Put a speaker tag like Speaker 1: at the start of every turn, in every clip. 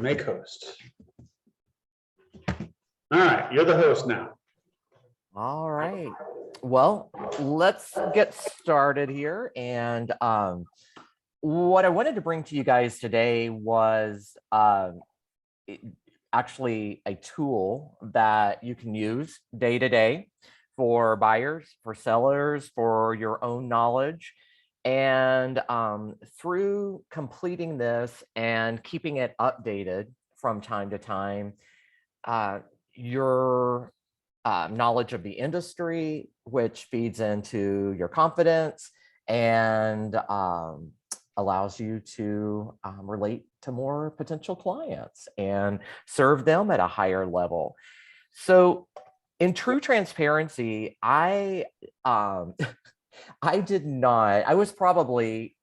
Speaker 1: Make host. All right, you're the host now.
Speaker 2: All right. Well, let's get started here. And what I wanted to bring to you guys today was actually a tool that you can use day to day for buyers, for sellers, for your own knowledge. And through completing this and keeping it updated from time to time, your knowledge of the industry, which feeds into your confidence and allows you to relate to more potential clients and serve them at a higher level. So in true transparency, I I was probably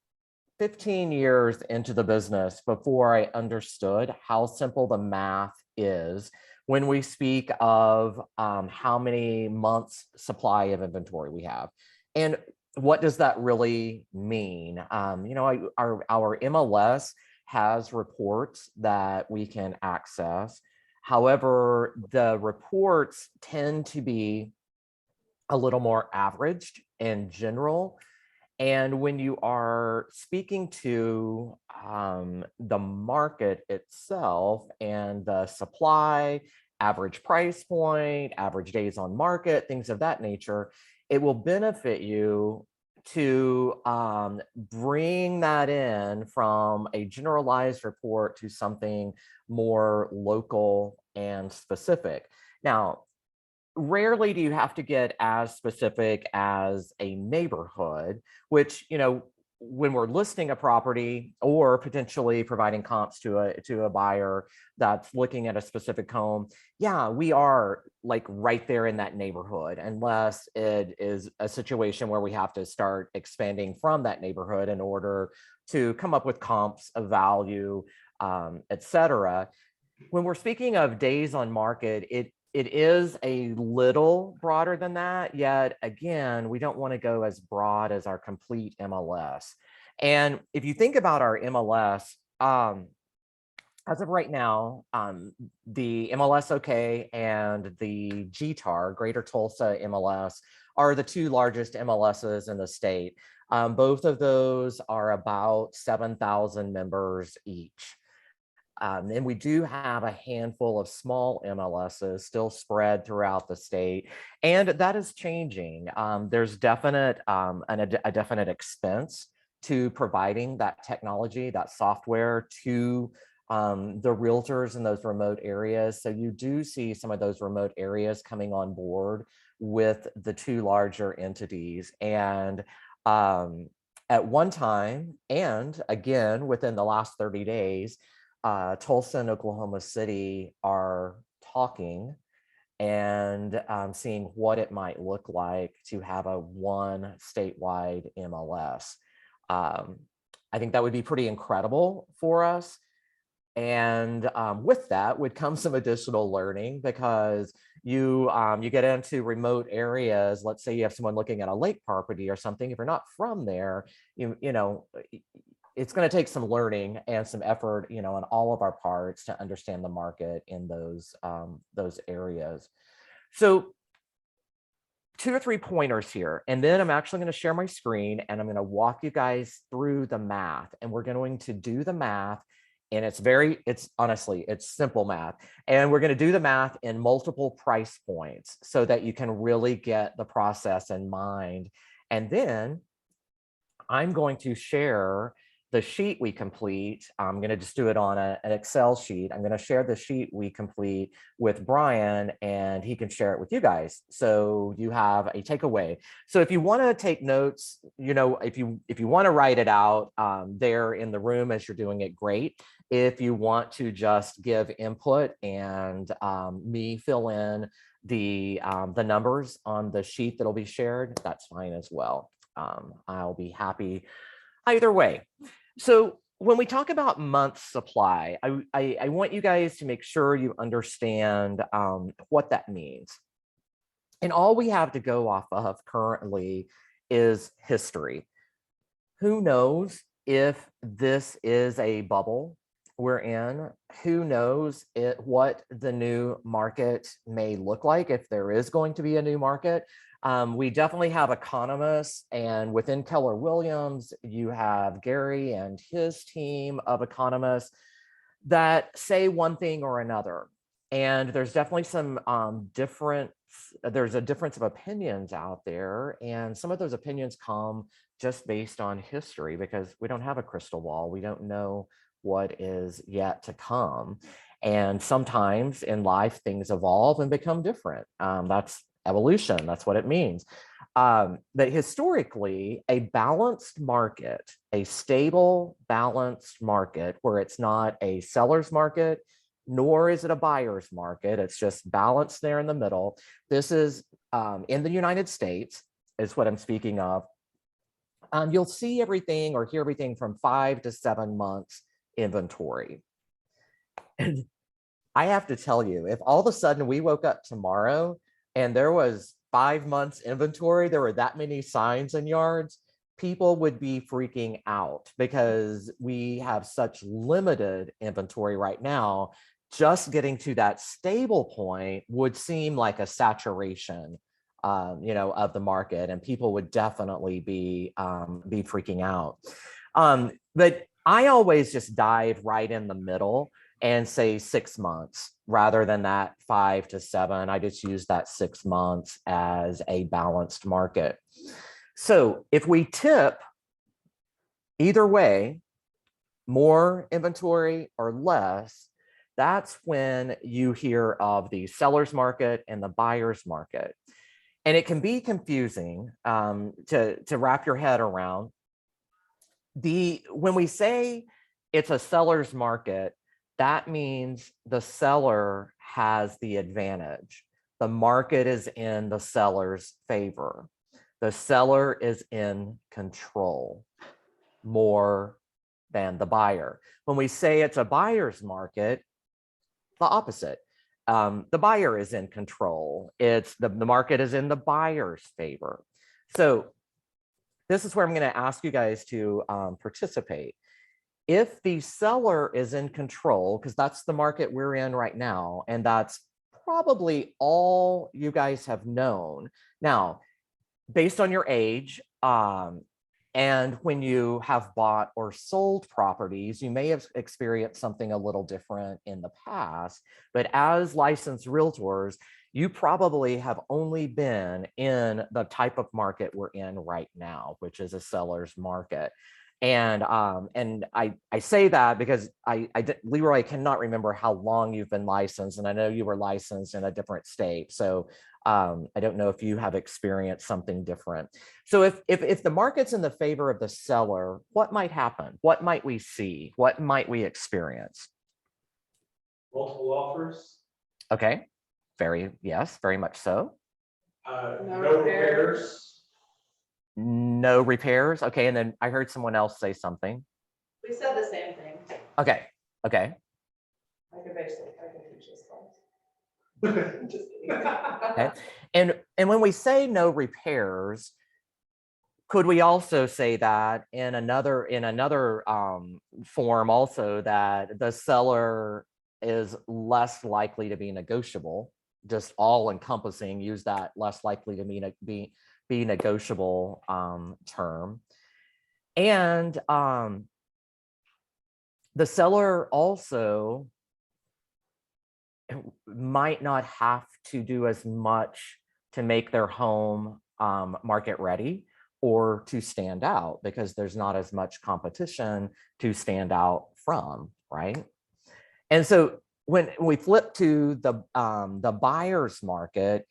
Speaker 2: 15 years into the business before I understood how simple the math is when we speak of how many months supply of inventory we have. And what does that really mean? Our MLS has reports that we can access. However, the reports tend to be a little more averaged and general. And when you are speaking to the market itself and the supply, average price point, average days on market, things of that nature, it will benefit you to bring that in from a generalized report to something more local and specific. Now, rarely do you have to get as specific as a neighborhood, which, when we're listing a property or potentially providing comps to a buyer that's looking at a specific home, yeah, we are like right there in that neighborhood, unless it is a situation where we have to start expanding from that neighborhood in order to come up with comps of value, etc. When we're speaking of days on market, it is a little broader than that, yet again, we don't want to go as broad as our complete MLS. And if you think about our MLS, as of right now, the MLS OK and the GTAR, Greater Tulsa MLS, are the two largest MLSs in the state. Both of those are about 7,000 members each. And we do have a handful of small MLSs still spread throughout the state, and that is changing. There's a definite expense to providing that technology, that software to the realtors in those remote areas. So you do see some of those remote areas coming on board with the two larger entities. And at one time, and again, within the last 30 days, Tulsa and Oklahoma City are talking and seeing what it might look like to have a one statewide MLS. I think that would be pretty incredible for us. And with that would come some additional learning, because you get into remote areas. Let's say you have someone looking at a lake property or something. If you're not from there, it's going to take some learning and some effort, on all of our parts to understand the market in those areas. So 2 or 3 pointers here, and then I'm actually going to share my screen and I'm going to walk you guys through the math, and we're going to do the math. And it's honestly simple math. And we're going to do the math in multiple price points so that you can really get the process in mind. And then I'm going to share the sheet we complete. I'm going to just do it on an Excel sheet. I'm going to share the sheet we complete with Brian, and he can share it with you guys, so you have a takeaway. So if you want to take notes, if you want to write it out there in the room as you're doing it, great. If you want to just give input and me fill in the numbers on the sheet that'll be shared, that's fine as well. I'll be happy either way. So when we talk about month supply, I want you guys to make sure you understand what that means. And all we have to go off of currently is history. Who knows if this is a bubble we're in, who knows what the new market may look like, if there is going to be a new market. We definitely have economists, and within Keller Williams, you have Gary and his team of economists that say one thing or another. And there's definitely some there's a difference of opinions out there. And some of those opinions come just based on history, because we don't have a crystal ball. We don't know what is yet to come. And sometimes in life, things evolve and become different. That's evolution. That's what it means. But historically, a balanced market, a stable, balanced market where it's not a seller's market, nor is it a buyer's market. It's just balanced there in the middle. This is in the United States is what I'm speaking of. You'll see everything or hear everything from 5 to 7 months inventory. And I have to tell you, if all of a sudden we woke up tomorrow and there was 5 months inventory, there were that many signs in yards, people would be freaking out, because we have such limited inventory right now. Just getting to that stable point would seem like a saturation, of the market, and people would definitely be freaking out. But I always just dive right in the middle and say 6 months rather than that 5 to 7. I just use that 6 months as a balanced market. So if we tip either way, more inventory or less, that's when you hear of the seller's market and the buyer's market. And it can be confusing to wrap your head around. When we say it's a seller's market, that means the seller has the advantage. The market is in the seller's favor. The seller is in control more than the buyer. When we say it's a buyer's market, the opposite. The buyer is in control. It's the market is in the buyer's favor. So this is where I'm going to ask you guys to participate. If the seller is in control, because that's the market we're in right now, and that's probably all you guys have known. Now, based on your age, and when you have bought or sold properties, you may have experienced something a little different in the past, but as licensed realtors, you probably have only been in the type of market we're in right now, which is a seller's market. And I say that because Leroy, cannot remember how long you've been licensed, and I know you were licensed in a different state. So I don't know if you have experienced something different. So if the market's in the favor of the seller, what might happen? What might we see? What might we experience?
Speaker 1: Multiple offers.
Speaker 2: Okay, yes, very much so.
Speaker 1: No repairs.
Speaker 2: No repairs. Okay, and then I heard someone else say something.
Speaker 3: We said the same thing.
Speaker 2: Okay.
Speaker 3: I could teach this class. Just kidding.
Speaker 2: Okay. And when we say no repairs, could we also say that in another form also, that the seller is less likely to be negotiable, just all encompassing, use that less likely to be negotiable term. And the seller also might not have to do as much to make their home market ready or to stand out, because there's not as much competition to stand out from, right? And so when we flip to the buyer's market,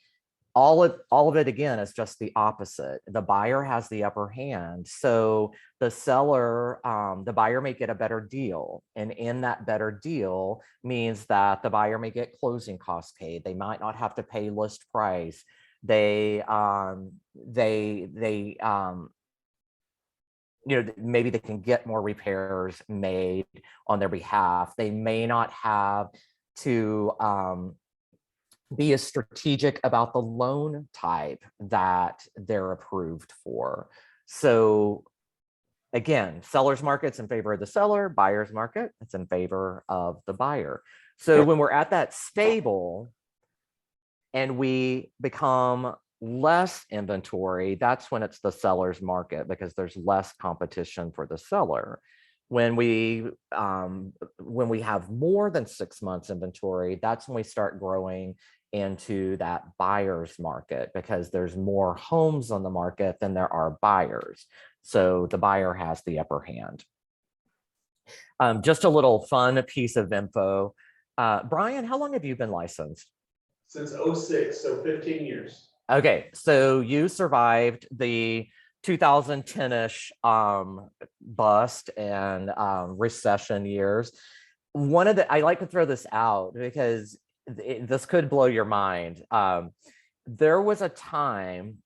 Speaker 2: all of it again is just the opposite. The buyer has the upper hand. So the seller, the buyer may get a better deal. And in that better deal means that the buyer may get closing costs paid. They might not have to pay list price. Maybe they can get more repairs made on their behalf. They may not have to be as strategic about the loan type that they're approved for. So Again, seller's market's in favor of the seller, buyer's market, it's in favor of the buyer. So when we're at that stable and we become less inventory, that's when it's the seller's market because there's less competition for the seller. When we have more than 6 months inventory, that's when we start growing into that buyer's market because there's more homes on the market than there are buyers. So the buyer has the upper hand. Just a little fun piece of info. Brian, how long have you been licensed?
Speaker 1: Since '06, so 15 years.
Speaker 2: Okay, so you survived the 2010-ish bust and recession years. I like to throw this out because this could blow your mind. There was a time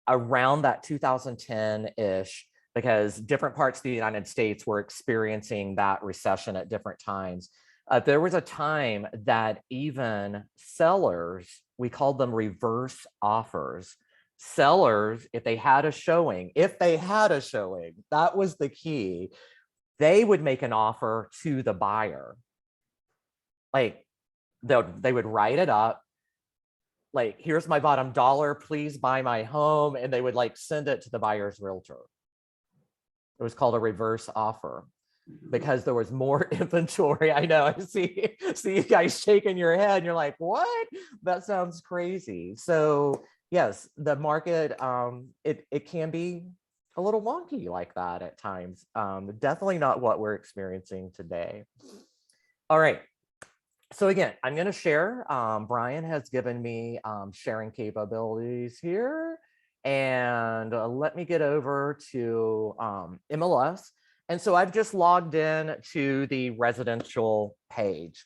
Speaker 2: around that 2010-ish, because different parts of the United States were experiencing that recession at different times. There was a time that even sellers, we called them reverse offers. Sellers, if they had a showing, that was the key. They would make an offer to the buyer. Like they would write it up. Like, here's my bottom dollar, please buy my home. And they would like send it to the buyer's realtor. It was called a reverse offer because there was more inventory. I know, I see you guys shaking your head and you're like, what? That sounds crazy. So yes, the market, it can be a little wonky like that at times. Definitely not what we're experiencing today. All right. So again, I'm going to share. Brian has given me sharing capabilities here. And let me get over to MLS. And so I've just logged in to the residential page.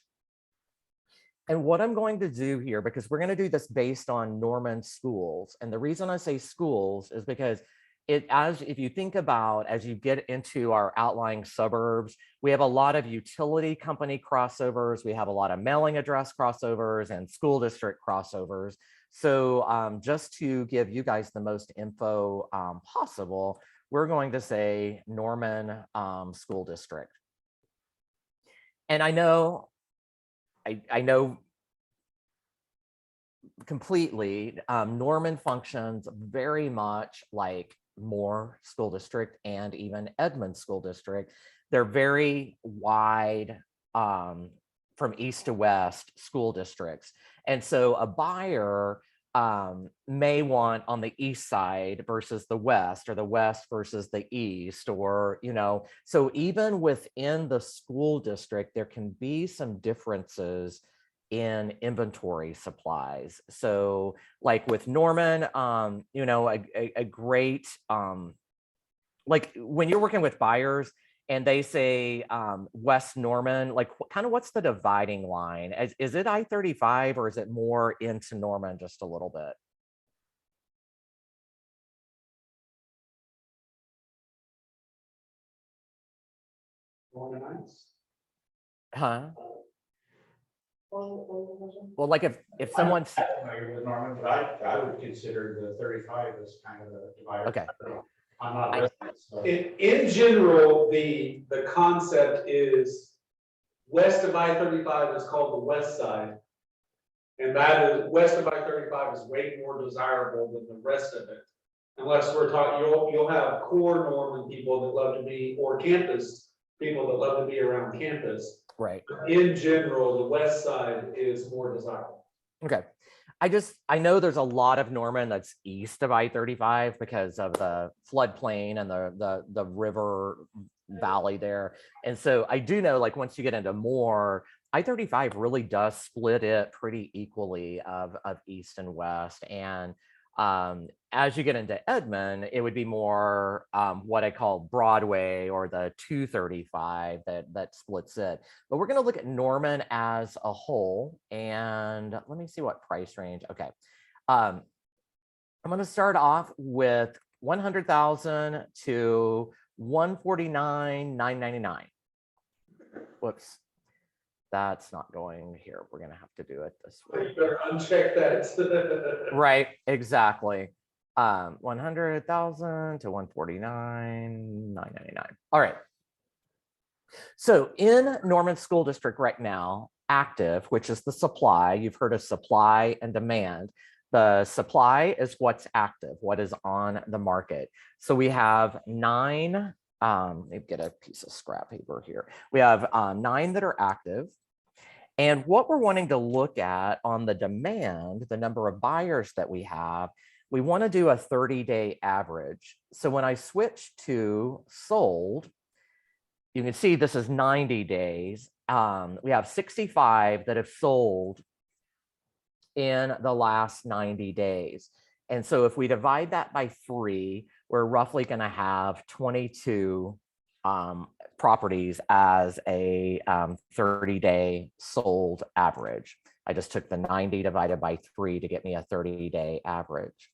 Speaker 2: And what I'm going to do here, because we're going to do this based on Norman schools. And the reason I say schools is because if you think about, as you get into our outlying suburbs, we have a lot of utility company crossovers. We have a lot of mailing address crossovers and school district crossovers. So just to give you guys the most info possible, we're going to say Norman School District. And I know completely, Norman functions very much like Moore School District and even Edmond School District. They're very wide from east to west school districts. And so a buyer may want on the east side versus the west, or the west versus the east, or, so even within the school district, there can be some differences in inventory supplies. So like with Norman, a great, like when you're working with buyers and they say West Norman, like what's the dividing line? Is it I-35 or is it more into Norman just a little bit? Huh? Well, like if someone's
Speaker 1: Norman, but I would consider the 35 as kind of the divider.
Speaker 2: okay.
Speaker 1: I'm not resident, so. In general, the concept is west of I-35 is called the west side. And that is, west of I-35 is way more desirable than the rest of it. Unless we're talking, you'll have core Norman people that love to be, or campus people that love to be around campus.
Speaker 2: Right.
Speaker 1: In general, the west side is more desirable.
Speaker 2: Okay. I know there's a lot of Norman that's east of I-35 because of the floodplain and the river valley there. And so I do know, like, once you get into more, I-35 really does split it pretty equally of east and west. And as you get into Edmond, it would be more what I call Broadway, or the 235 that splits it. But we're going to look at Norman as a whole, and let me see what price range. Okay, I'm going to start off with 100,000 to 149,999. Whoops. That's not going here. We're going to have to do it this way.
Speaker 1: You better uncheck that.
Speaker 2: Right, exactly. 100,000 to 149,999. All right. So in Norman School District right now, active, which is the supply, you've heard of supply and demand. The supply is what's active, what is on the market. So we have 9, let me get a piece of scrap paper here. We have 9 that are active. And what we're wanting to look at on the demand, the number of buyers that we have, we want to do a 30-day average. So when I switch to sold, you can see this is 90 days. We have 65 that have sold in the last 90 days. And so if we divide that by 3, we're roughly going to have 22 properties as a 30-day sold average. I just took the 90 divided by 3 to get me a 30-day average.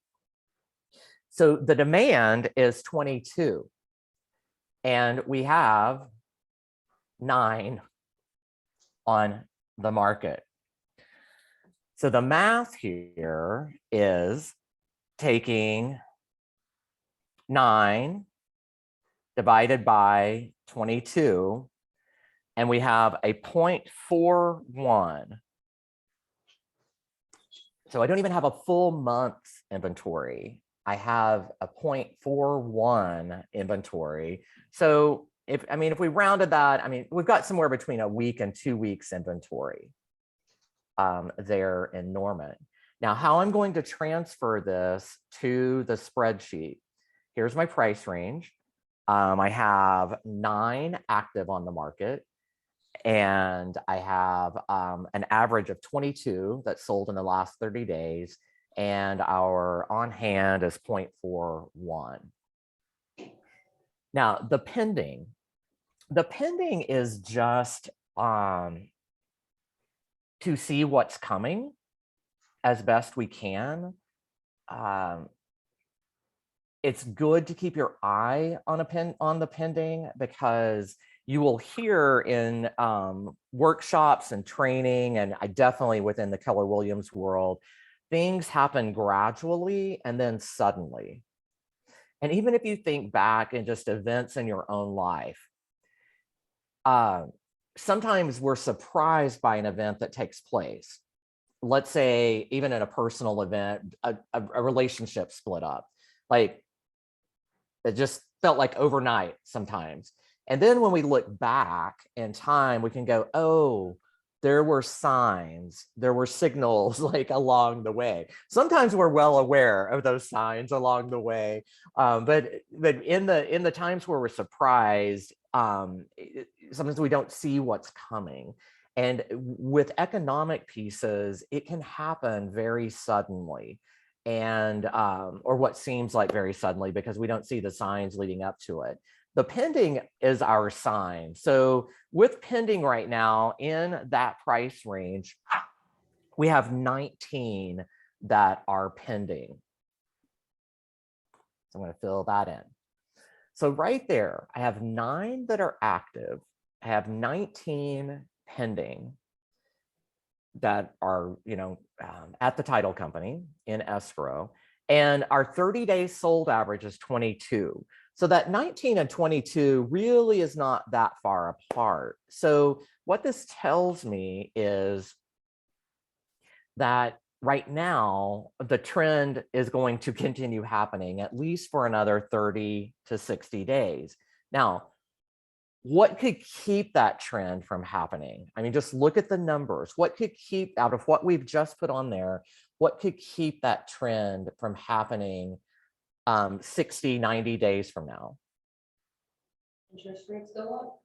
Speaker 2: So the demand is 22. And we have 9 on the market. So the math here is taking 9 divided by 22, and we have a 0.41. So I don't even have a full month's inventory. I have a 0.41 inventory. So if we rounded that, we've got somewhere between a week and 2 weeks inventory there in Norman. Now, how I'm going to transfer this to the spreadsheet. Here's my price range. I have 9 active on the market, and I have an average of 22 that sold in the last 30 days, and our on hand is 0.41. Now, the pending is just to see what's coming as best we can. It's good to keep your eye on the pending, because you will hear in workshops and training, and I definitely within the Keller Williams world, things happen gradually and then suddenly. And even if you think back in just events in your own life, sometimes we're surprised by an event that takes place. Let's say even in a personal event, a relationship split up. Like, it just felt like overnight sometimes. And then when we look back in time, we can go, oh, there were signs, there were signals like along the way. Sometimes we're well aware of those signs along the way. But in the times where we're surprised, sometimes we don't see what's coming. And with economic pieces, it can happen very suddenly. And or what seems like very suddenly, because we don't see the signs leading up to it. The pending is our sign. So with pending right now in that price range, we have 19 that are pending. So I'm going to fill that in. So right there, I have 9 that are active. I have 19 pending that are, at the title company in escrow, and our 30 days sold average is 22. So that 19 and 22 really is not that far apart. So what this tells me is that right now, the trend is going to continue happening at least for another 30 to 60 days. Now, what could keep that trend from happening? Just look at the numbers. What could keep, out of what we've just put on there, what could keep that trend from happening 60, 90 days from now?
Speaker 3: Interest rates go up.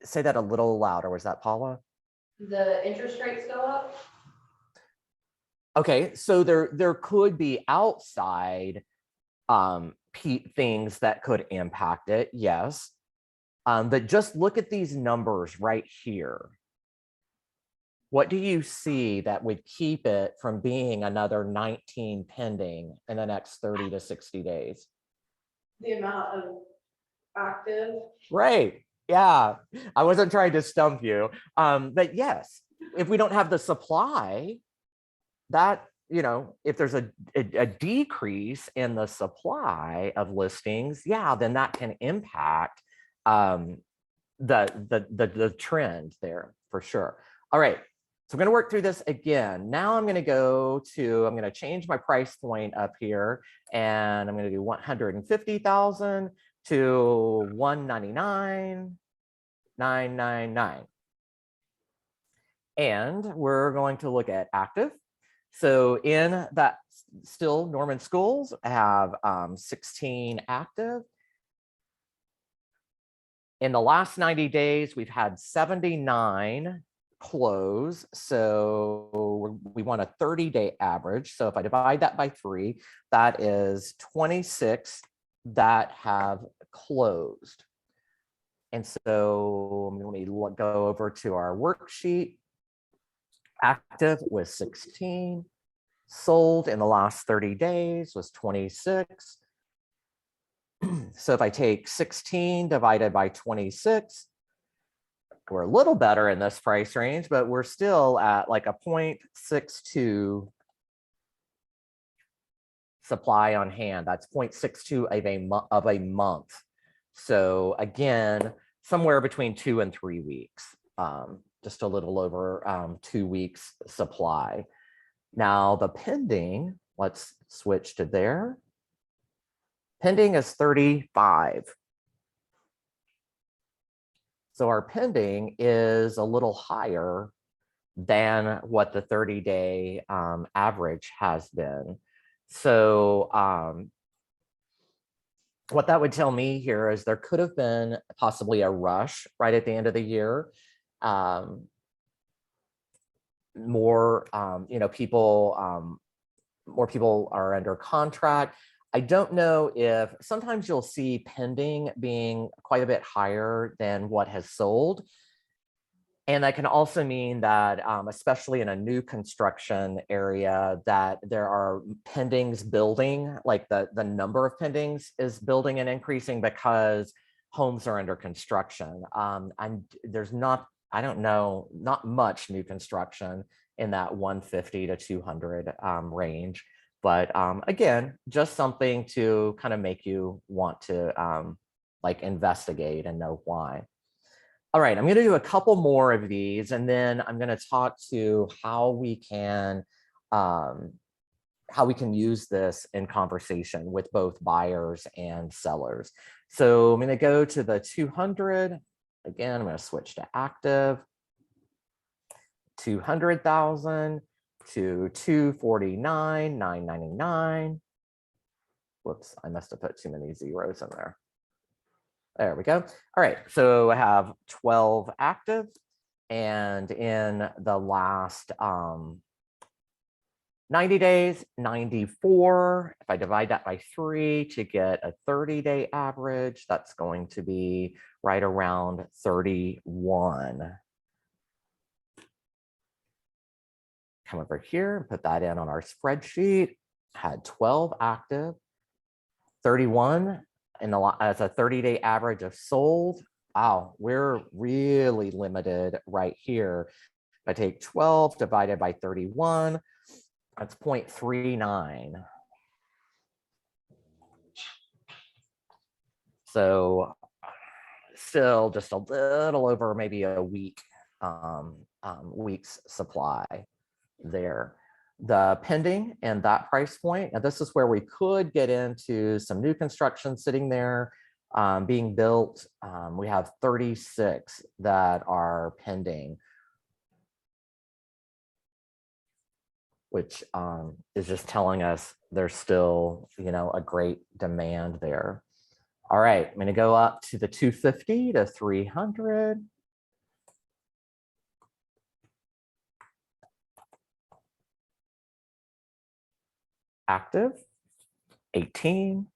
Speaker 2: Say that a little louder. Was that Paula?
Speaker 3: The interest rates go up.
Speaker 2: Okay, so there could be outside things that could impact it, yes. But just look at these numbers right here. What do you see that would keep it from being another 19 pending in the next 30 to 60 days?
Speaker 3: The amount of active.
Speaker 2: Right. Yeah. I wasn't trying to stump you. But yes, if we don't have the supply, that you know, if there's a decrease in the supply of listings, yeah, then that can impact the trend there for sure. All right, so I'm going to work through this again. Now I'm going to change my price point up here, and I'm going to do 150,000 to 199,999. And we're going to look at active. So in that, still Norman Schools have 16 active. In the last 90 days, we've had 79 close. So we want a 30-day average. So if I divide that by 3, that is 26 that have closed. And so let me go over to our worksheet. Active was 16. Sold in the last 30 days was 26. So if I take 16 divided by 26, we're a little better in this price range, but we're still at like a 0.62 supply on hand. That's 0.62 of a month. So again, somewhere between 2 and 3 weeks, just a little over 2 weeks supply. Now the pending, let's switch to there. Pending is 35. So our pending is a little higher than what the 30-day average has been. So what that would tell me here is there could have been possibly a rush right at the end of the year. More people are under contract. I don't know if sometimes you'll see pending being quite a bit higher than what has sold. And that can also mean that, especially in a new construction area, that there are pendings building, like the number of pendings is building and increasing because homes are under construction. And there's not, I don't know, not much new construction in that 150 to 200 range. But again, just something to kind of make you want to like investigate and know why. All right, I'm going to do a couple more of these, and then I'm going to talk to how we can use this in conversation with both buyers and sellers. So I'm going to go to the 200. Again, I'm going to switch to active. 200,000 to 249,999. Whoops, I must have put too many zeros in there. There we go. All right, so I have 12 active, and in the last 90 days, 94. If I divide that by 3 to get a 30-day average, that's going to be right around 31. Come over here and put that in on our spreadsheet. Had 12 active, 31 as a 30-day average of sold. Wow, we're really limited right here. If I take 12 divided by 31, that's 0.39. So still just a little over maybe a week's supply there. The pending and that price point, and this is where we could get into some new construction sitting there being built. We have 36 that are pending, which is just telling us there's still, a great demand there. All right, I'm going to go up to the 250 to 300. Active, 18.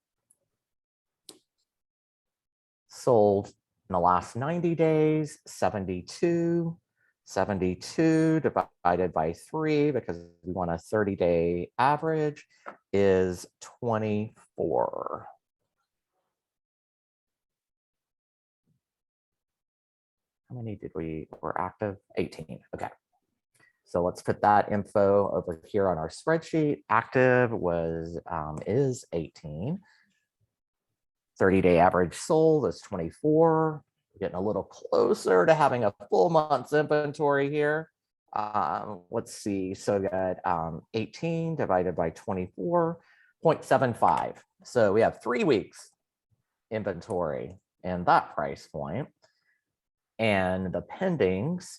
Speaker 2: Sold in the last 90 days, 72. 72 divided by 3, because we want a 30-day average, is 24. How many did we were active? 18. Okay. So let's put that info over here on our spreadsheet. Active is 18. 30-day average sold is 24. Getting a little closer to having a full month's inventory here. Let's see, so we got 18 divided by 24.75. So we have 3 weeks inventory in that price point. And the pendings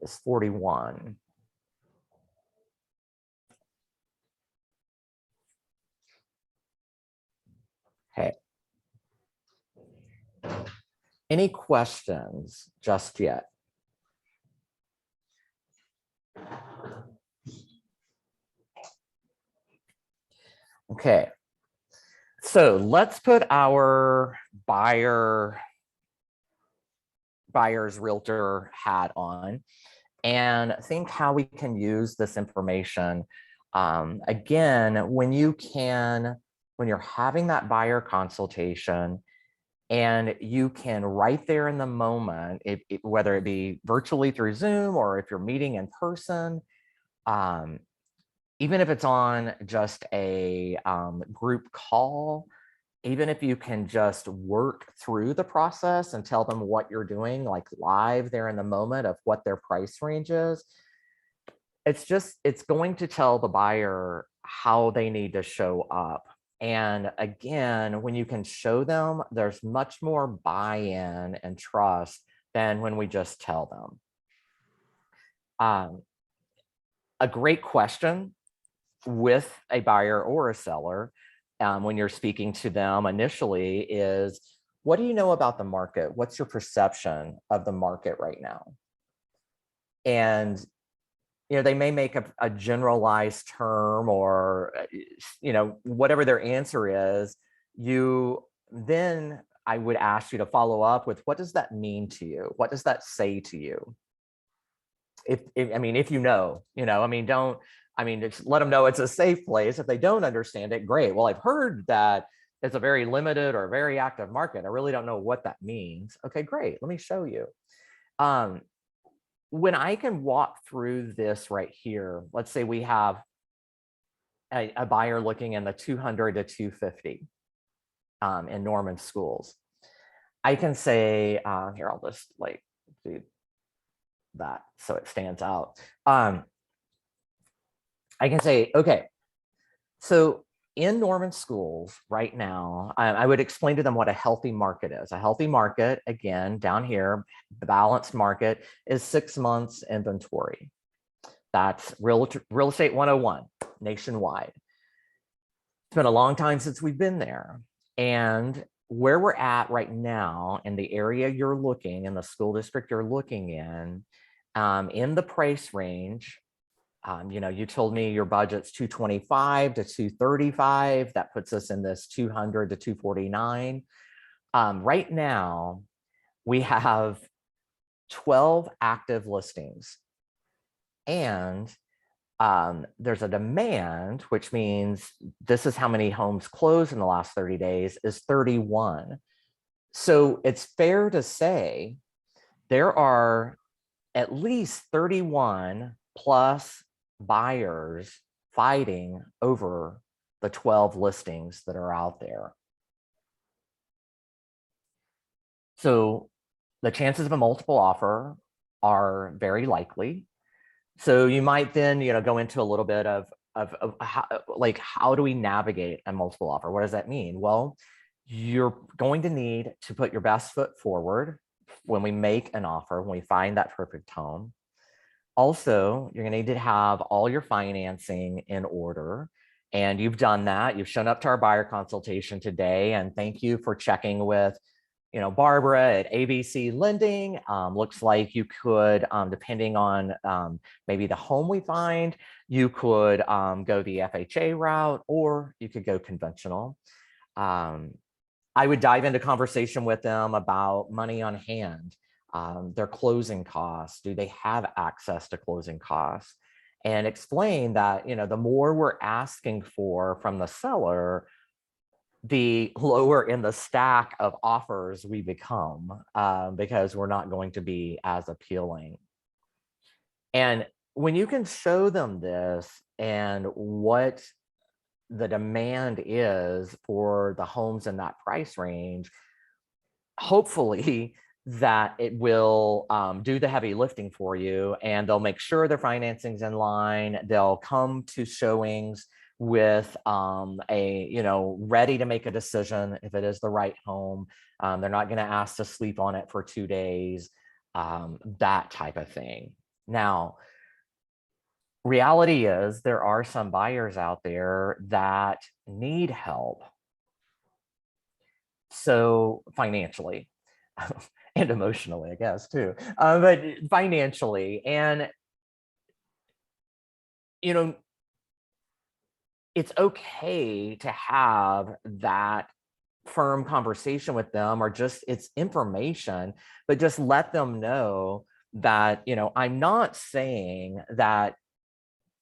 Speaker 2: is 41. Okay. Any questions just yet? Okay. So let's put our buyer's realtor hat on and think how we can use this information. Again, when you're having that buyer consultation, and you can right there in the moment, whether it be virtually through Zoom or if you're meeting in person, even if it's on just a group call, even if you can just work through the process and tell them what you're doing, like live there in the moment of what their price range is, it's going to tell the buyer how they need to show up. And again, when you can show them, there's much more buy-in and trust than when we just tell them. A great question with a buyer or a seller when you're speaking to them initially is, what do you know about the market? What's your perception of the market right now? And they may make a generalized term or, whatever their answer is, then I would ask you to follow up with, what does that mean to you? What does that say to you? If just let them know it's a safe place. If they don't understand it, great. Well, I've heard that it's a very limited or very active market. I really don't know what that means. Okay, great. Let me show you. When I can walk through this right here, let's say we have a buyer looking in the 200 to 250 in Norman schools. I can say, here, I'll just do that so it stands out. I can say, okay, so in Norman schools right now, I would explain to them what a healthy market is. A healthy market, again, down here, the balanced market is 6 months inventory. That's real estate 101 nationwide. It's been a long time since we've been there. And where we're at right now in the area you're looking, in the school district you're looking in the price range, you told me your budget's 225 to 235. That puts us in this 200 to 249. Right now, we have 12 active listings. And there's a demand, which means this is how many homes closed in the last 30 days, is 31. So it's fair to say there are at least 31 plus buyers fighting over the 12 listings that are out there. So the chances of a multiple offer are very likely. So you might then, go into a little bit of how do we navigate a multiple offer? What does that mean? Well, you're going to need to put your best foot forward when we make an offer, when we find that perfect home. Also, you're going to need to have all your financing in order. And you've done that. You've shown up to our buyer consultation today. And thank you for checking with Barbara at ABC Lending. Looks like you could, depending on maybe the home we find, you could go the FHA route, or you could go conventional. I would dive into conversation with them about money on hand, their closing costs. Do they have access to closing costs? And explain that, the more we're asking for from the seller, the lower in the stack of offers we become, because we're not going to be as appealing. And when you can show them this and what the demand is for the homes in that price range, hopefully that it will do the heavy lifting for you, and they'll make sure their financing's in line. They'll come to showings with ready to make a decision if it is the right home. They're not going to ask to sleep on it for 2 days, that type of thing. Now, reality is there are some buyers out there that need help. So financially and emotionally, I guess, too, but financially. And, it's okay to have that firm conversation with them, or just it's information, but just let them know that, I'm not saying that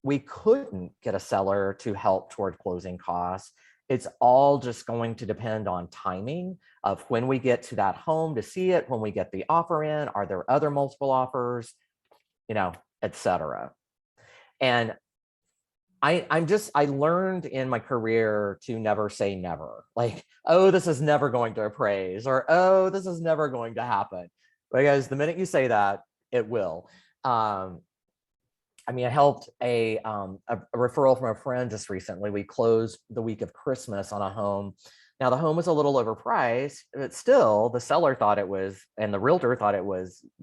Speaker 2: we couldn't get a seller to help toward closing costs. It's all just going to depend on timing of when we get to that home to see it, when we get the offer in, are there other multiple offers, etc. And I learned in my career to never say never, like, oh, this is never going to appraise, or, oh, this is never going to happen, because the minute you say that, it will. I helped a referral from a friend just recently. We closed the week of Christmas on a home. Now, the home was a little overpriced, but still the seller thought it was, and the realtor thought it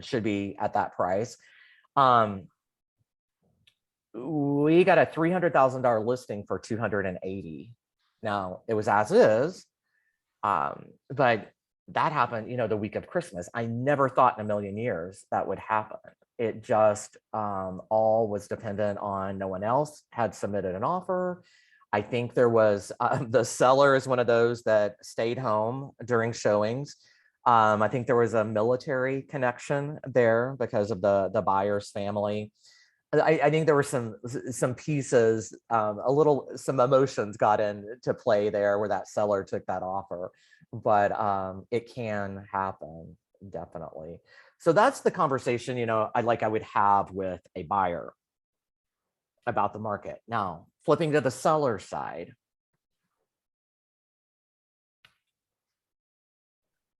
Speaker 2: should be at that price. We got a $300,000 listing for $280,000. Now, it was as is, but that happened, the week of Christmas. I never thought in a million years that would happen. It just all was dependent on no one else had submitted an offer. I think there was, the seller is one of those that stayed home during showings. I think there was a military connection there because of the buyer's family. I think there were some pieces, some emotions got into play there where that seller took that offer, but it can happen, definitely. So that's the conversation, I would have with a buyer about the market. Now, flipping to the seller side,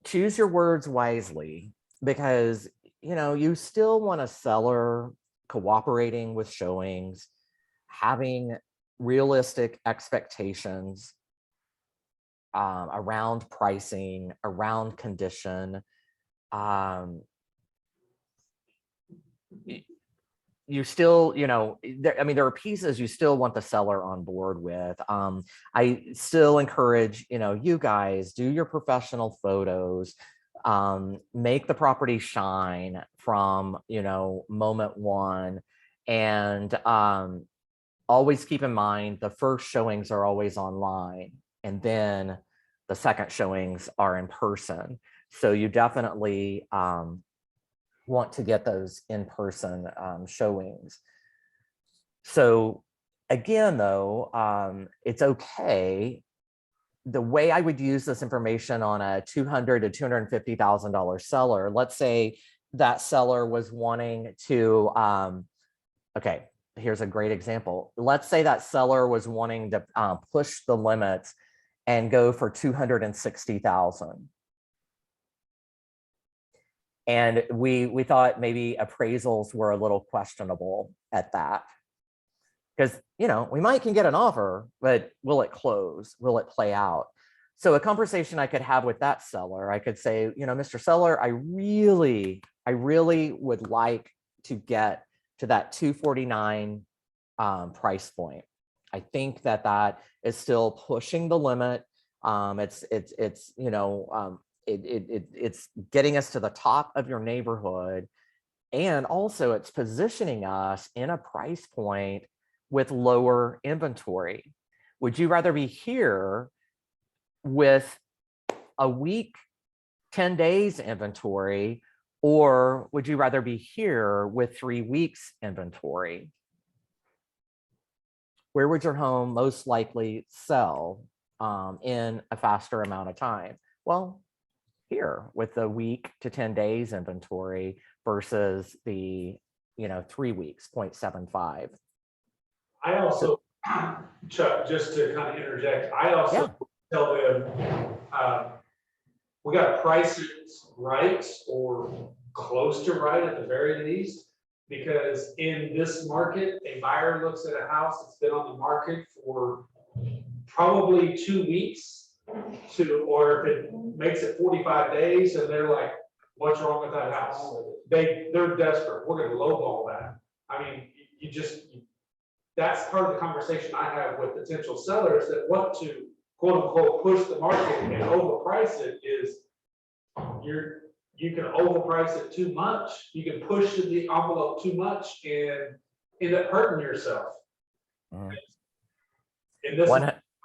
Speaker 2: choose your words wisely, because, you still want a seller cooperating with showings, having realistic expectations around pricing, around condition. You still, there are pieces you still want the seller on board with. I still encourage, you guys do your professional photos, make the property shine from, moment one. And always keep in mind the first showings are always online, and then the second showings are in person. So you definitely want to get those in-person showings. So again, though, it's okay. The way I would use this information on a $200,000 to $250,000 seller, let's say that seller was wanting to, okay, here's a great example. Let's say that seller was wanting to push the limits and go for $260,000. And we thought maybe appraisals were a little questionable at that. Because, we might can get an offer, but will it close? Will it play out? So a conversation I could have with that seller, I could say, Mr. Seller, I really would like to get to that 249 price point. I think that is still pushing the limit. It's getting us to the top of your neighborhood. And also it's positioning us in a price point with lower inventory. Would you rather be here with a week, 10 days inventory, or would you rather be here with 3 weeks inventory? Where would your home most likely sell in a faster amount of time. Well, here with the week to 10 days inventory versus the 3 weeks, 0.75.
Speaker 1: I also, Chuck, just to kind of interject, I also tell them, we got to price it right or close to right at the very least. Because in this market, a buyer looks at a house that's been on the market for probably 2 weeks or if it makes it 45 days and they're like, what's wrong with that house? They're desperate. We're gonna lowball that. I mean, that's part of the conversation I have with potential sellers that want to quote unquote push the market and overprice it is you can overprice it too much. You can push the envelope too much and end up hurting yourself.
Speaker 2: Mhm.
Speaker 1: And this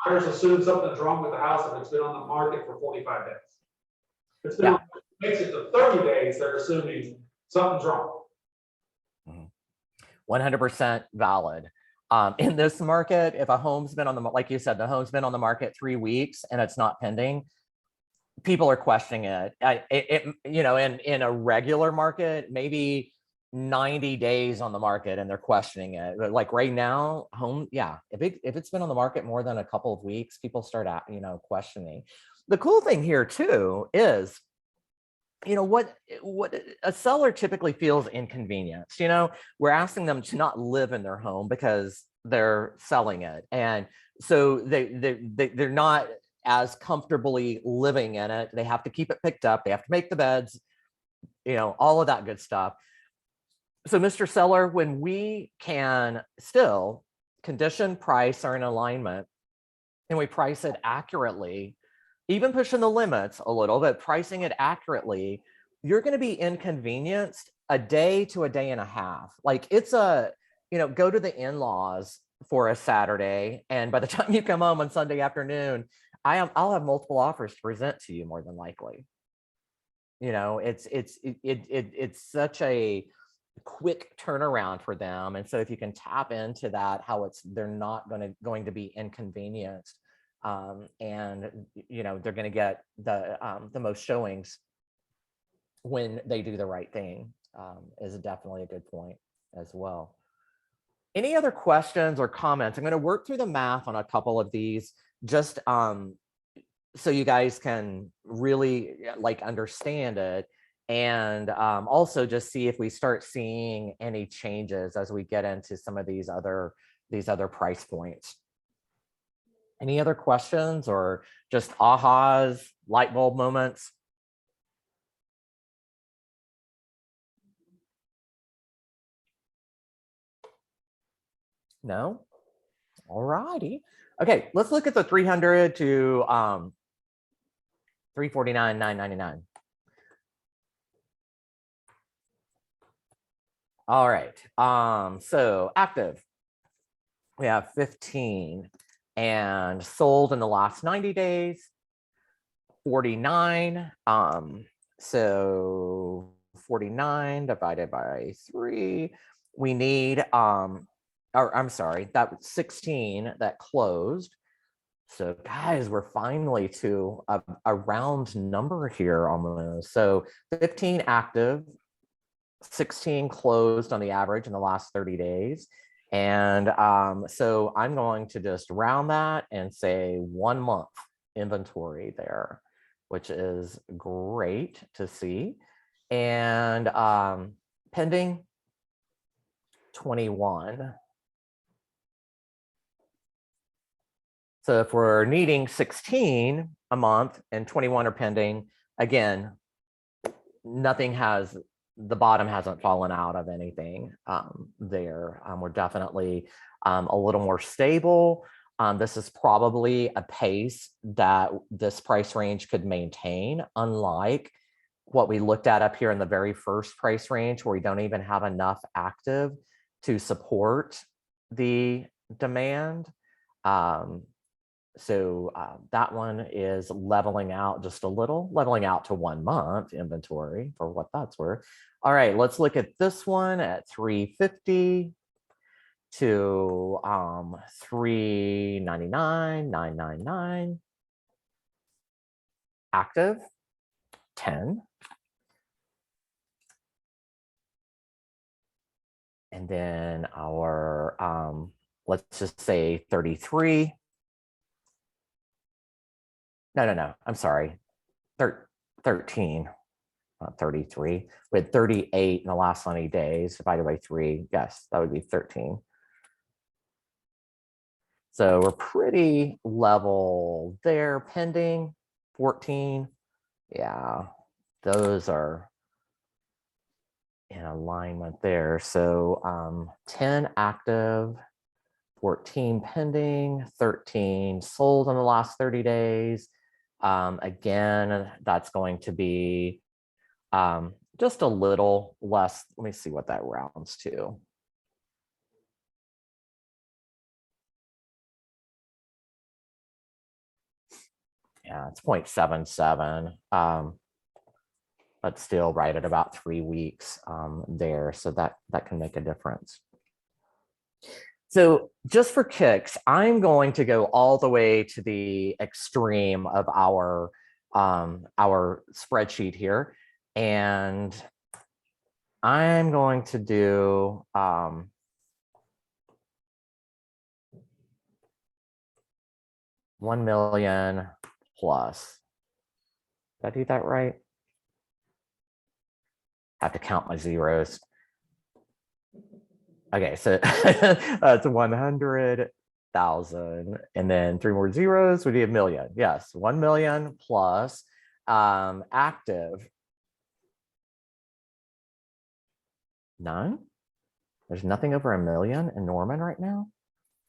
Speaker 1: buyers assume something's wrong with the house if it's been on the market for 45 days. If it's been makes it to 30 days, they're assuming something's wrong.
Speaker 2: 100% valid. In this market, if a home's been on the, like you said, the home's been on the market 3 weeks and it's not pending, people are questioning it. In a regular market, maybe 90 days on the market and they're questioning it. But like right now, if it's been on the market more than a couple of weeks, people start questioning. The cool thing here too is, what a seller typically feels inconvenienced. We're asking them to not live in their home because they're selling it, and so they're not as comfortably living in it. They have to keep it picked up. They have to make the beds, all of that good stuff. So, Mr. Seller, when we can still condition, price are in alignment, and we price it accurately, even pushing the limits a little bit, pricing it accurately, you're going to be inconvenienced a day to a day and a half. Like it's go to the in-laws for a Saturday, and by the time you come home on Sunday afternoon, I'll have multiple offers to present to you more than likely. It's such a quick turnaround for them, and so if you can tap into that, how they're not going to be inconvenienced. And they're going to get the most showings when they do the right thing, is definitely a good point as well. Any other questions or comments? I'm going to work through the math on a couple of these, just so you guys can really understand it, and also just see if we start seeing any changes as we get into some of these other price points. Any other questions or just ahas, light bulb moments? No? All righty. Okay, let's look at the 300 to 349,999. All right. So active, we have 15. And sold in the last 90 days, 49. So 49 divided by 3, we need I'm sorry, that was 16 that closed. So guys, we're finally to a round number here almost. So 15 active, 16 closed on the average in the last 30 days. And so I'm going to just round that and say 1 month inventory there, which is great to see. And pending 21. So if we're needing 16 a month and 21 are pending, again, the bottom hasn't fallen out of anything there. We're definitely a little more stable. This is probably a pace that this price range could maintain, unlike what we looked at up here in the very first price range, where we don't even have enough active to support the demand. So that one is leveling out just a little, leveling out to 1 month inventory for what that's worth. All right, let's look at this one at 350. to 399, 999. Active, 10. And then our, let's just say 33. No, I'm sorry, 13, not 33. We had 38 in the last 90 days divided by 3. Yes, that would be 13. So we're pretty level there. Pending, 14. Yeah, those are in alignment there. So 10 active, 14 pending, 13 sold in the last 30 days. Again, that's going to be just a little less. Let me see what that rounds to. Yeah, it's 0.77, but still right at about 3 weeks there. So that can make a difference. So just for kicks, I'm going to go all the way to the extreme of our spreadsheet here. And I'm going to do 1 million plus. Did I do that right? I have to count my zeros. Okay, so that's 100,000, and then 3 more zeros would be 1 million. Yes, 1 million plus active. None. There's nothing over 1 million in Norman right now.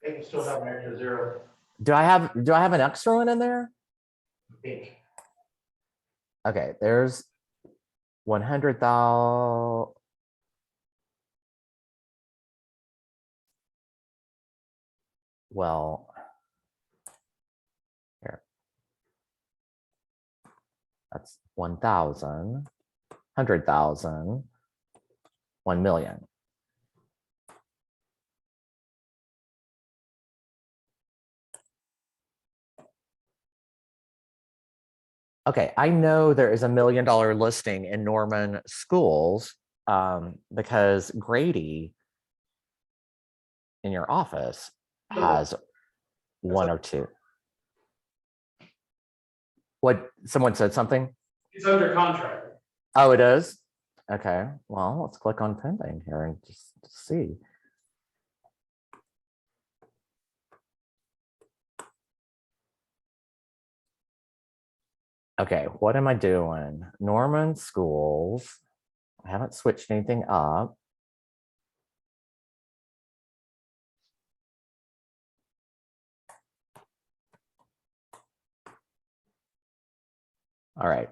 Speaker 4: They can still have an extra 0.
Speaker 2: Do I have an extra one in there?
Speaker 4: I think.
Speaker 2: Okay, there's 100,000. Well, here. That's 1,000, 100,000, 1 million. Okay, I know there is $1 million listing in Norman schools because Grady in your office has 1 or 2. What, someone said something?
Speaker 1: It's under contract.
Speaker 2: Oh, it is? Okay, well, let's click on pending here and just see. Okay, what am I doing? Norman schools. I haven't switched anything up. All right.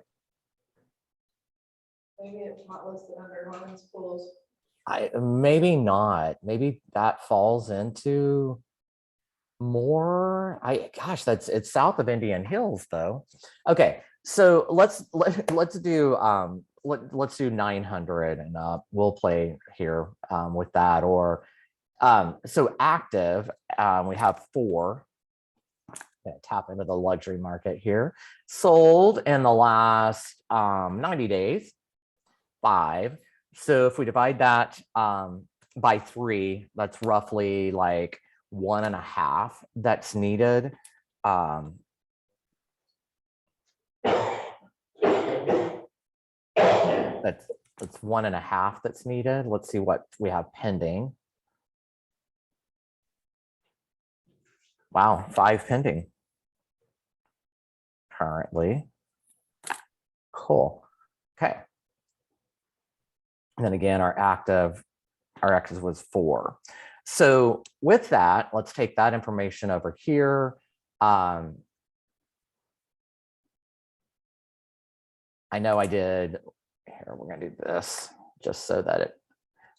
Speaker 3: Maybe it's not listed under Norman schools.
Speaker 2: Maybe not. Maybe that falls into more. Gosh, it's south of Indian Hills though. Okay, so let's do let's do 900 and we'll play here with that. Or so active, we have 4. Tap into the luxury market here. Sold in the last 90 days, 5. So if we divide that by 3, that's roughly like 1.5 that's needed. That's 1.5 that's needed. Let's see what we have pending. Wow, 5 pending currently. Cool. Okay. And then again, our active was 4. So with that, let's take that information over here. I know I did, here, we're gonna do this just so that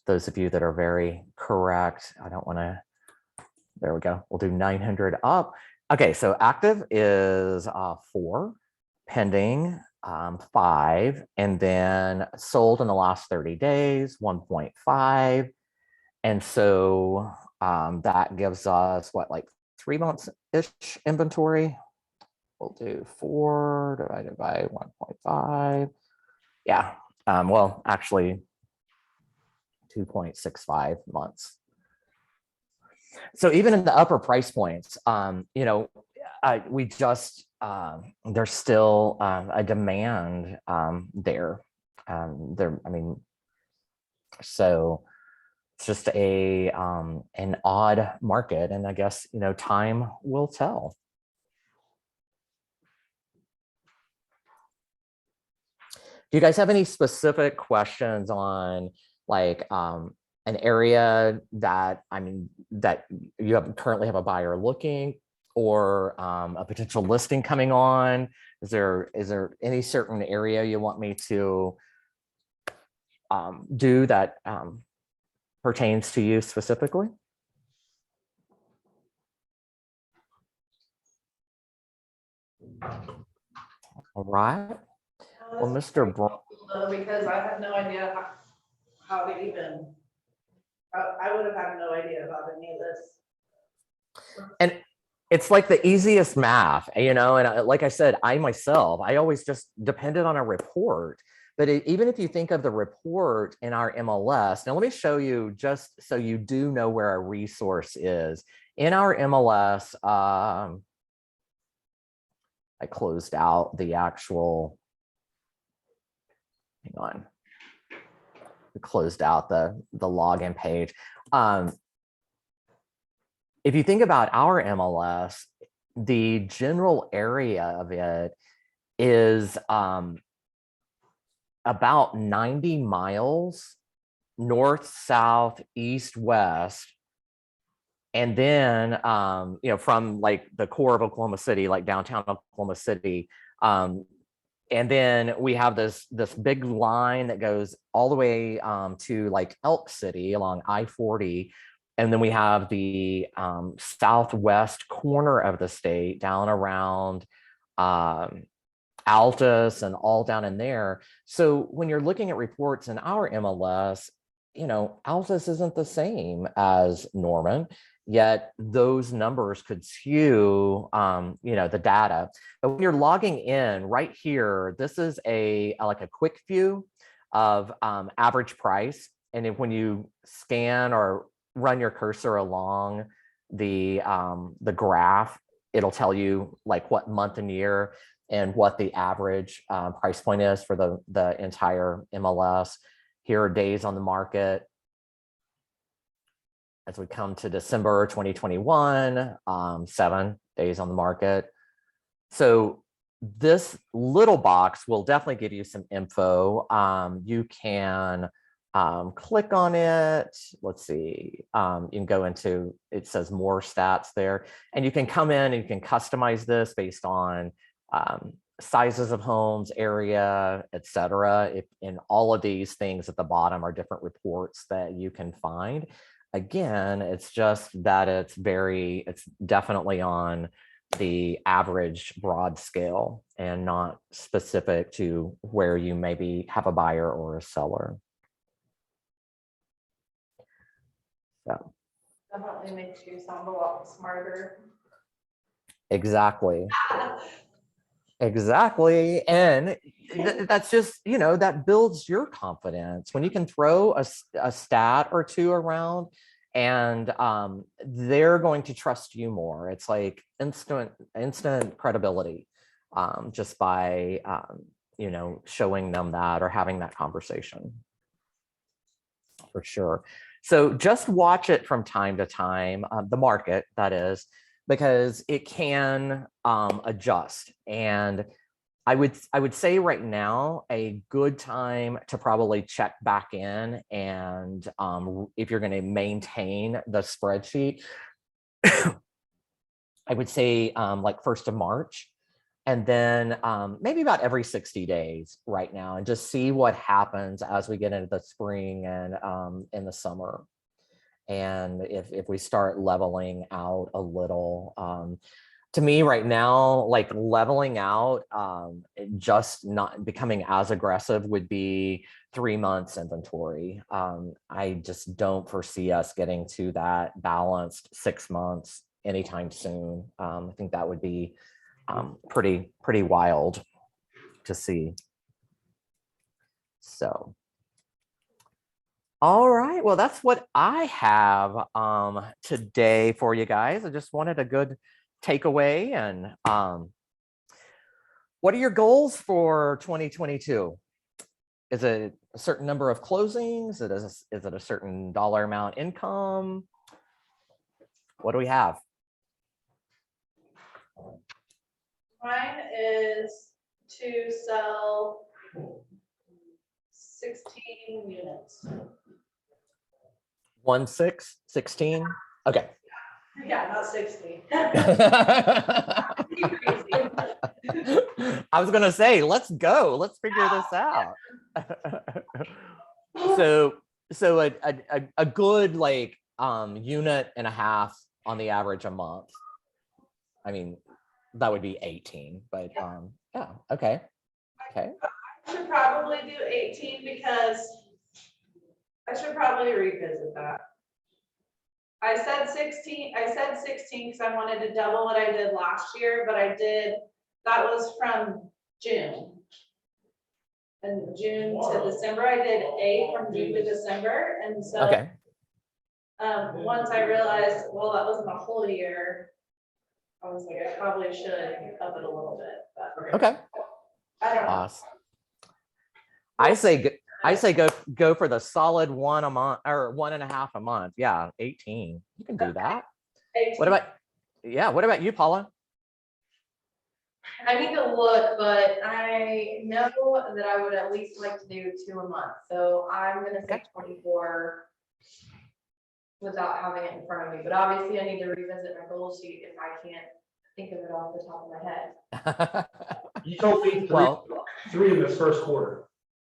Speaker 2: those of you that are very correct, I don't wanna, there we go. We'll do 900 up. Okay, so active is 4, pending 5, and then sold in the last 30 days, 1.5. And so That gives us what, like 3 months-ish inventory. We'll do 4 divided by 1.5. Yeah, well, actually 2.65 months. So even in the upper price points, you know, we just, there's still a demand there. I mean, so it's just an odd market, and I guess, you know, time will tell. Do you guys have any specific questions on like an area that, I mean, that you currently have a buyer looking, or a potential listing coming on? Is there any certain area you want me to do that pertains to you specifically? All right. Well, Mr. Braun.
Speaker 3: Because I had no idea how to even, I would have had no idea about any of this.
Speaker 2: And it's like the easiest math, you know, and like I said, I myself, I always just depended on a report. But even if you think of the report in our MLS, now let me show you just so you do know where our resource is. In our MLS, I closed out the actual, hang on, we closed out the login page. If you think about our MLS, the general area of it is about 90 miles north, south, east, west. And then, you know, from like the core of Oklahoma City, like downtown Oklahoma City. And then we have this big line that goes all the way to like Elk City along I-40. And then we have the southwest corner of the state down around Altus and all down in there. So when you're looking at reports in our MLS, you know, Altus isn't the same as Norman, yet those numbers could skew, you know, the data. But when you're logging in right here, this is like a quick view of average price. And if when you scan or run your cursor along the graph, it'll tell you like what month and year and what the average price point is for the entire MLS. Here are days on the market. As we come to December 2021, 7 days on the market. So this little box will definitely give you some info. You can click on it. Let's see, you can go into, it says more stats there, and you can come in and you can customize this based on sizes of homes, area, etc. And all of these things at the bottom are different reports that you can find. Again, it's just that it's definitely on the average broad scale and not specific to where you maybe have a buyer or a seller. So
Speaker 3: Definitely makes you sound a lot smarter.
Speaker 2: exactly. Exactly. And that's just, you know, that builds your confidence when you can throw a stat or two around, and they're going to trust you more. It's like instant credibility just by, you know, showing them that or having that conversation. For sure. So just watch it from time to time, the market, that is, because it can adjust. And I would say right now, a good time to probably check back in, and if you're going to maintain the spreadsheet, I would say like 1st of March, and then maybe about every 60 days right now, and just see what happens as we get into the spring and in the summer. And if we start leveling out a little, to me right now, like leveling out, just not becoming as aggressive would be 3 months inventory. I just don't foresee us getting to that balanced 6 months anytime soon. I think that would be pretty wild to see. So. All right, well, that's what I have today for you guys. I just wanted a good takeaway. And what are your goals for 2022? Is it a certain number of closings? Is it a certain dollar amount income? What do we have?
Speaker 3: Mine is to sell 16 units.
Speaker 2: 16? Okay.
Speaker 3: Yeah, not 60.
Speaker 2: I was gonna say, let's go. Let's figure this out. So a good like unit and a half on the average a month. I mean, that would be 18, but yeah, okay.
Speaker 3: I should probably do 18 because I should probably revisit that. I said 16 because I wanted to double what I did last year, but that was from June. And June to December, I did 8 from June to December. And so
Speaker 2: Okay.
Speaker 3: once I realized, well, that wasn't a whole year, I was like, I probably should up it a little bit, but
Speaker 2: Okay.
Speaker 3: I don't know.
Speaker 2: Awesome. I say go for the solid 1 a month or 1.5 a month. Yeah, 18. You can do that.
Speaker 3: 18.
Speaker 2: What about you, Paula?
Speaker 5: I need to look, but I know that I would at least like to do 2 a month. So I'm gonna say 24 without having it in front of me. But obviously I need to revisit my goal sheet if I can't think of it off the top of my head.
Speaker 1: You told me
Speaker 2: Well,
Speaker 1: three in this first quarter.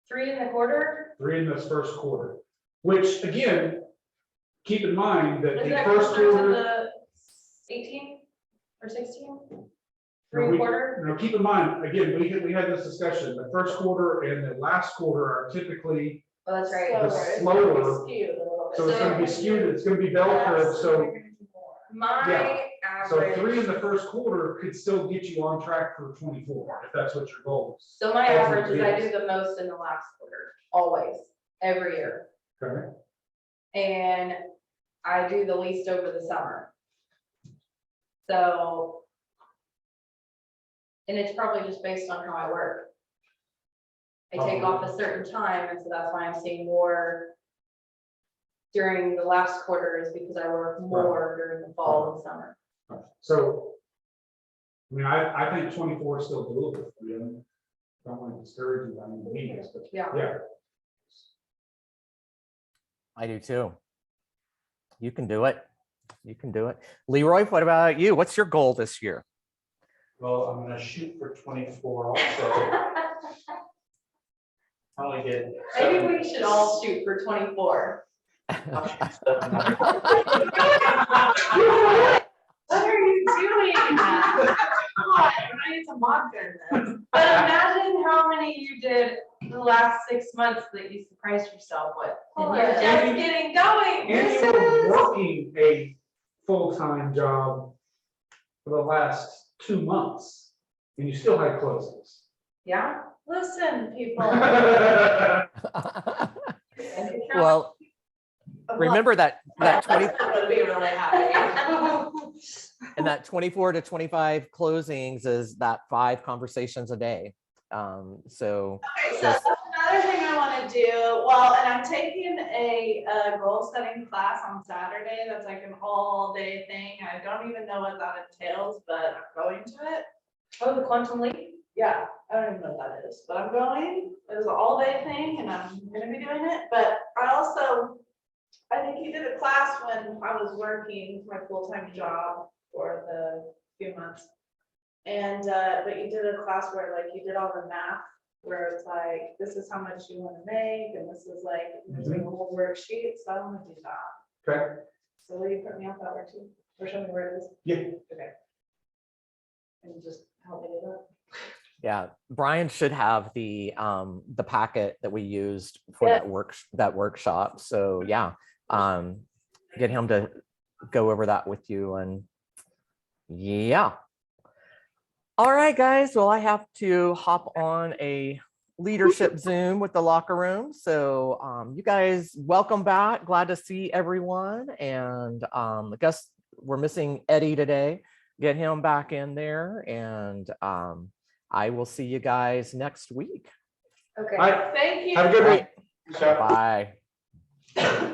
Speaker 5: 3 in the quarter?
Speaker 1: 3 in this first quarter, which again, keep in mind that
Speaker 3: Is
Speaker 1: the
Speaker 3: that
Speaker 1: first
Speaker 3: closer to
Speaker 1: quarter.
Speaker 3: the 18 or 16?
Speaker 1: No,
Speaker 3: 3
Speaker 1: we-
Speaker 3: quarter?
Speaker 1: Now, keep in mind, again, we had this discussion, the first quarter and the last quarter are typically,
Speaker 5: Oh, that's right.
Speaker 1: The
Speaker 3: It's
Speaker 1: slower-
Speaker 3: gonna be skewed a little bit.
Speaker 1: so it's gonna be skewed, it's gonna be bell curve, so,
Speaker 5: My
Speaker 1: Yeah. so 3 in
Speaker 5: average,
Speaker 1: the first quarter could still get you on track for 24, if that's what your goal is.
Speaker 5: so my average is I do the most in the last quarter, always, every year.
Speaker 1: Okay,
Speaker 5: And I do the least over the summer. So. And it's probably just based on how I work. I take off a certain time, and so that's why I'm seeing more during the last quarter, is because I work more during the fall and summer.
Speaker 1: so, I mean, I think 24 is still doable for you. Don't want to discourage you by any means, but
Speaker 5: Yeah.
Speaker 1: yeah.
Speaker 2: I do too. You can do it. You can do it. Leroy, what about you? What's your goal this year?
Speaker 4: Well, I'm gonna shoot for 24 also. Probably get.
Speaker 5: Maybe we should all shoot for 24.
Speaker 3: What are you doing? I need some vodka in this.
Speaker 5: But imagine how many you did the last 6 months that you surprised yourself with. And you're
Speaker 3: Oh,
Speaker 5: just
Speaker 1: yeah.
Speaker 5: getting going.
Speaker 1: And you were working a full-time job for the last 2 months, and you still had closings.
Speaker 5: Yeah.
Speaker 3: Listen, people.
Speaker 2: Well, remember that 20
Speaker 3: Would be really happy.
Speaker 2: and that 24 to 25 closings is that 5 conversations a day. So
Speaker 3: Okay, so that's another thing I want to do, well, and I'm taking a goal setting class on Saturday, that's like an all day thing, I don't even know what that entails, but I'm going to it.
Speaker 5: Oh, the quantum leap.
Speaker 3: Yeah, I don't even know what that is, but I'm going, it's an all day thing and I'm gonna be doing it, but I think you did a class when I was working my full-time job for the few months. And, but you did a class where like you did all the math, where it's like, this is how much you wanna make, and this is like, there's like a whole worksheet, so I wanna do that.
Speaker 1: Okay,
Speaker 3: So will you put me on that worksheet, or show me where it is?
Speaker 1: yeah.
Speaker 3: Okay.
Speaker 5: and just help me do that.
Speaker 2: Yeah, Brian should have the packet that we used for
Speaker 5: Yes.
Speaker 2: that workshop. So yeah, get him to go over that with you. And yeah. All right, guys. Well, I have to hop on a leadership Zoom with the locker room. So you guys, welcome back. Glad to see everyone. And I guess we're missing Eddie today. Get him back in there. And I will see you guys next week.
Speaker 5: Okay,
Speaker 1: Bye.
Speaker 5: thank you.
Speaker 1: Have a good
Speaker 2: All
Speaker 1: week.
Speaker 2: right. Bye.